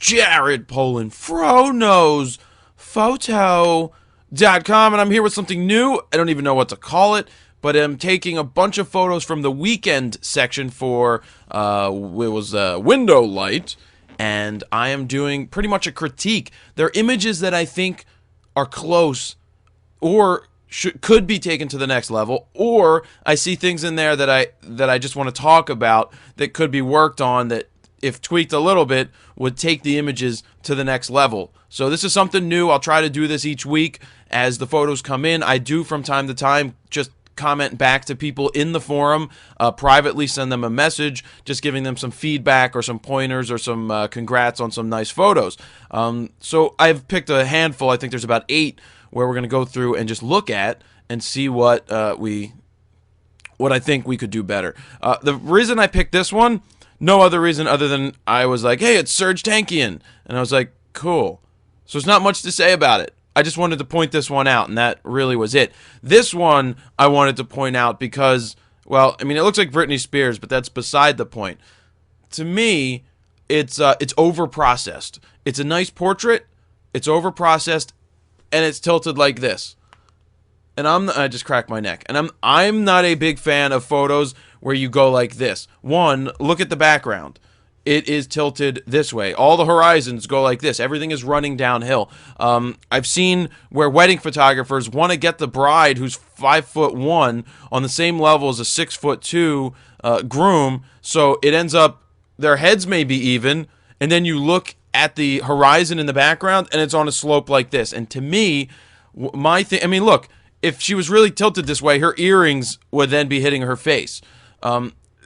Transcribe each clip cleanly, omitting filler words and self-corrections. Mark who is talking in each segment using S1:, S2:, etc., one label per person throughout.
S1: Jared Polin, FroKnows Photo.com, and I'm here with something new. I don't even know what to call it, but I'm taking a bunch of photos from the weekend section for window light, and I am doing pretty much a critique. They're images that I think are close or could be taken to the next level, or I see things in there that I just want to talk about that could be worked on, that if tweaked a little bit would take the images to the next level. So this is something new. I'll try to do this each week as the photos come in. I do from time to time just comment back to people in the forum, privately send them a message, just giving them some feedback or some pointers or some congrats on some nice photos. So I've picked a handful. I think there's about 8 where we're going to go through and just look at and see what I think we could do better. The reason I picked this one, no other reason other than I was like, hey, it's Serj Tankian. And I was like, cool. So there's not much to say about it. I just wanted to point this one out, and that really was it. This one I wanted to point out because, well, I mean, it looks like Britney Spears, but that's beside the point. To me, it's over-processed. It's a nice portrait, it's over-processed, and it's tilted like this. And I just cracked my neck. And I'm not a big fan of photos where you go like this. One, look at the background. It is tilted this way. All the horizons go like this. Everything is running downhill. I've seen where wedding photographers want to get the bride, who's 5'1", on the same level as a 6'2" groom. So it ends up their heads may be even, and then you look at the horizon in the background, and it's on a slope like this. And to me, I mean, look, if she was really tilted this way, her earrings would then be hitting her face.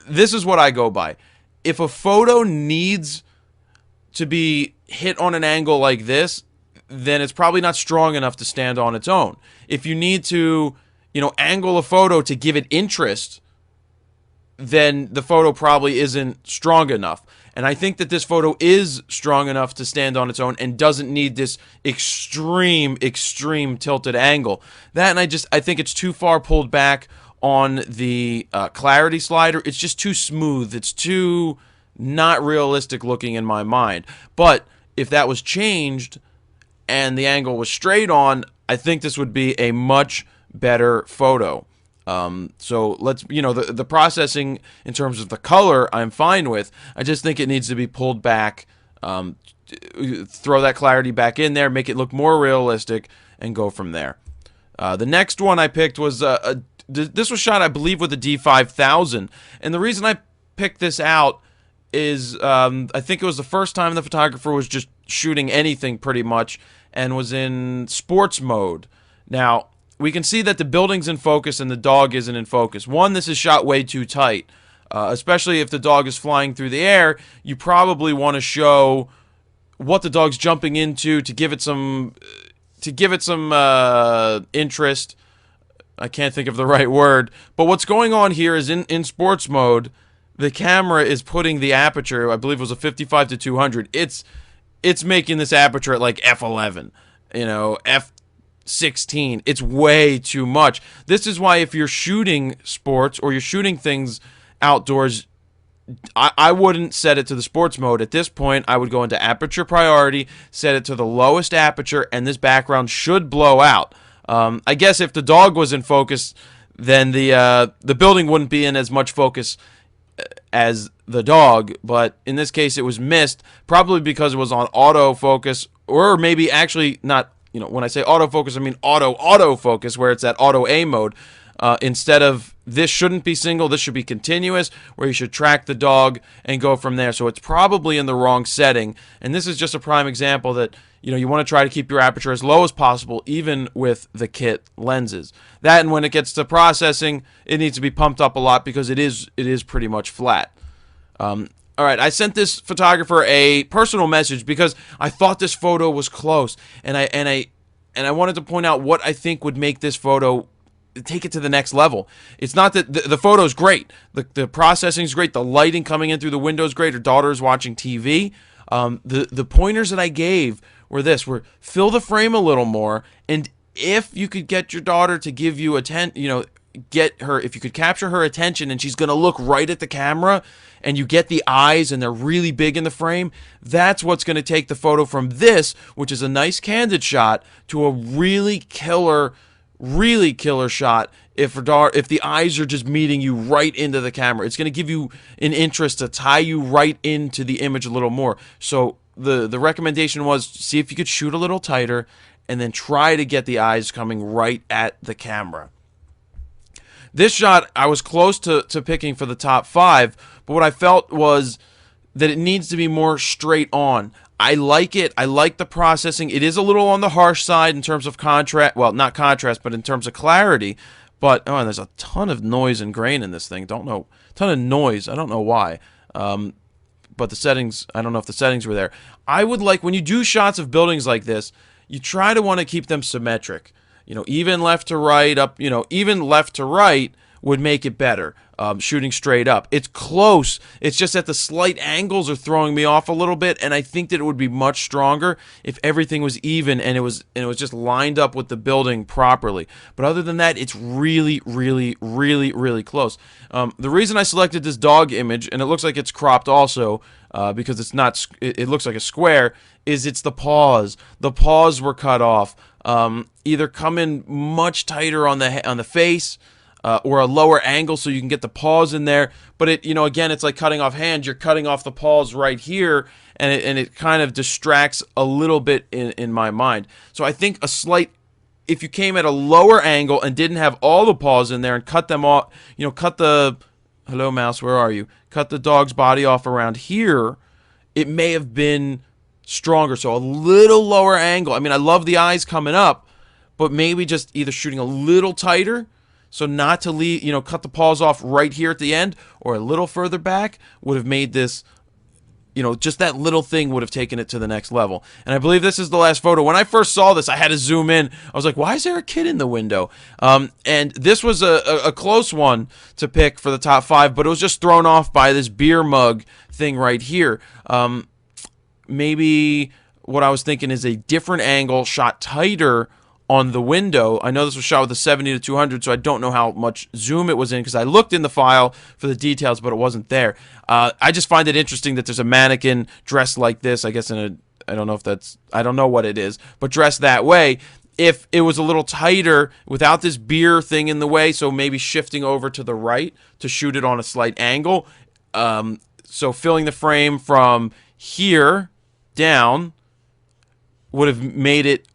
S1: This is what I go by. If a photo needs to be hit on an angle like this, then it's probably not strong enough to stand on its own. If you need to, angle a photo to give it interest, then the photo probably isn't strong enough. And I think that this photo is strong enough to stand on its own and doesn't need this extreme tilted angle. That, and I think it's too far pulled back on the clarity slider. It's just too smooth. It's too not realistic looking in my mind. But if that was changed and the angle was straight on, I think this would be a much better photo. So let's, the processing in terms of the color, I'm fine with. I just think it needs to be pulled back, throw that clarity back in there, make it look more realistic, and go from there. The next one I picked was this was shot, I believe, with a D5000, and the reason I picked this out is I think it was the first time the photographer was just shooting anything pretty much and was in sports mode. Now, we can see that the building's in focus and the dog isn't in focus. One, this is shot way too tight, especially if the dog is flying through the air. You probably want to show what the dog's jumping into to give it some interest. I can't think of the right word, but what's going on here is in sports mode, the camera is putting the aperture, I believe it was a 55 to 200. It's making this aperture at like f11, f16. It's way too much. This is why if you're shooting sports or you're shooting things outdoors, I wouldn't set it to the sports mode. At this point, I would go into aperture priority, set it to the lowest aperture, and this background should blow out. I guess if the dog was in focus, then the building wouldn't be in as much focus as the dog, but in this case it was missed, probably because it was on autofocus, or maybe actually not, when I say autofocus, I mean autofocus, where it's at auto A mode. Instead of, this shouldn't be single, this should be continuous, where you should track the dog and go from there. So it's probably in the wrong setting, and this is just a prime example that you want to try to keep your aperture as low as possible, even with the kit lenses. That, and when it gets to processing, it needs to be pumped up a lot because it is pretty much flat. All right, I sent this photographer a personal message because I thought this photo was close, and I wanted to point out what I think would make this photo take it to the next level. It's not that the photo's great, the processing's great, the lighting coming in through the window's great. Her daughter's watching TV. The pointers that I gave were fill the frame a little more, and if you could get your daughter to give you if you could capture her attention and she's going to look right at the camera and you get the eyes and they're really big in the frame, that's what's going to take the photo from this, which is a nice candid shot, to a really killer shot if the eyes are just meeting you right into the camera. It's going to give you an interest to tie you right into the image a little more. So the recommendation was see if you could shoot a little tighter and then try to get the eyes coming right at the camera. This shot I was close to picking for the top 5, but what I felt was that it needs to be more straight on. I like it. I like the processing. It is a little on the harsh side in terms of contrast. Well, not contrast, but in terms of clarity. But, oh, and there's a ton of noise and grain in this thing. Ton of noise. I don't know why. But the settings, I don't know if the settings were there. I would like, when you do shots of buildings like this, you try to want to keep them symmetric. Even left to right, up, even left to right would make it better. Shooting straight up. It's close. It's just that the slight angles are throwing me off a little bit, and I think that it would be much stronger if everything was even and it was just lined up with the building properly. But other than that, it's really, really, really, really close. The reason I selected this dog image, and it looks like it's cropped also, because it's not, it looks like a square, is it's the paws. The paws were cut off. Either come in much tighter on the face, or a lower angle so you can get the paws in there. But again, it's like cutting off hands. You're cutting off the paws right here, and it kind of distracts a little bit in my mind. So I think if you came at a lower angle and didn't have all the paws in there and cut them off, hello mouse, where are you? Cut the dog's body off around here, it may have been stronger. So a little lower angle. I mean, I love the eyes coming up, but maybe just either shooting a little tighter, so not to leave, cut the paws off right here at the end, or a little further back would have made this, just that little thing would have taken it to the next level. And I believe this is the last photo. When I first saw this, I had to zoom in. I was like, why is there a kid in the window? And this was a close one to pick for the top 5, but it was just thrown off by this beer mug thing right here. Maybe what I was thinking is a different angle, shot tighter on the window. I know this was shot with a 70 to 200, so I don't know how much zoom it was in because I looked in the file for the details, but it wasn't there. I just find it interesting that there's a mannequin dressed like this. I guess I don't know what it is, but dressed that way. If it was a little tighter without this beer thing in the way, so maybe shifting over to the right to shoot it on a slight angle. So filling the frame from here down would have made it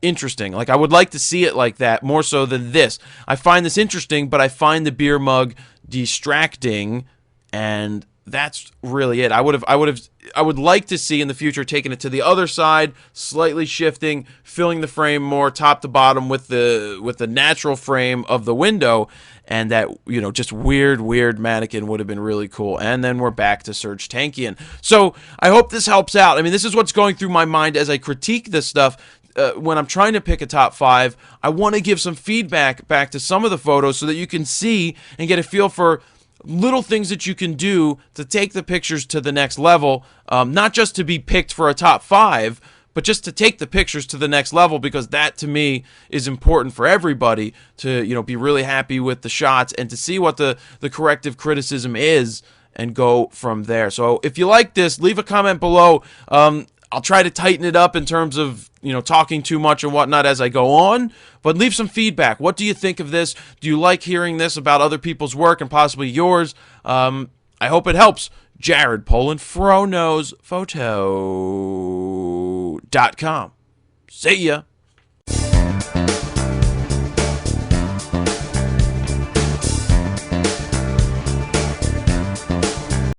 S1: interesting. Like, I would like to see it like that more so than this. I find this interesting, but I find the beer mug distracting, and that's really it. I would like to see in the future taking it to the other side, slightly shifting, filling the frame more top to bottom with the natural frame of the window, and that, just weird mannequin would have been really cool. And then we're back to Serj Tankian. So I hope this helps out. I mean, this is what's going through my mind as I critique this stuff. When I'm trying to pick a top 5, I want to give some feedback back to some of the photos so that you can see and get a feel for little things that you can do to take the pictures to the next level, not just to be picked for a top 5, but just to take the pictures to the next level, because that to me is important for everybody to be really happy with the shots and to see what the corrective criticism is and go from there. So if you like this, leave a comment below. I'll try to tighten it up in terms of talking too much and whatnot as I go on, but leave some feedback. What do you think of this? Do you like hearing this about other people's work and possibly yours? I hope it helps. Jared Polin, FroKnowsPhoto.com. See ya.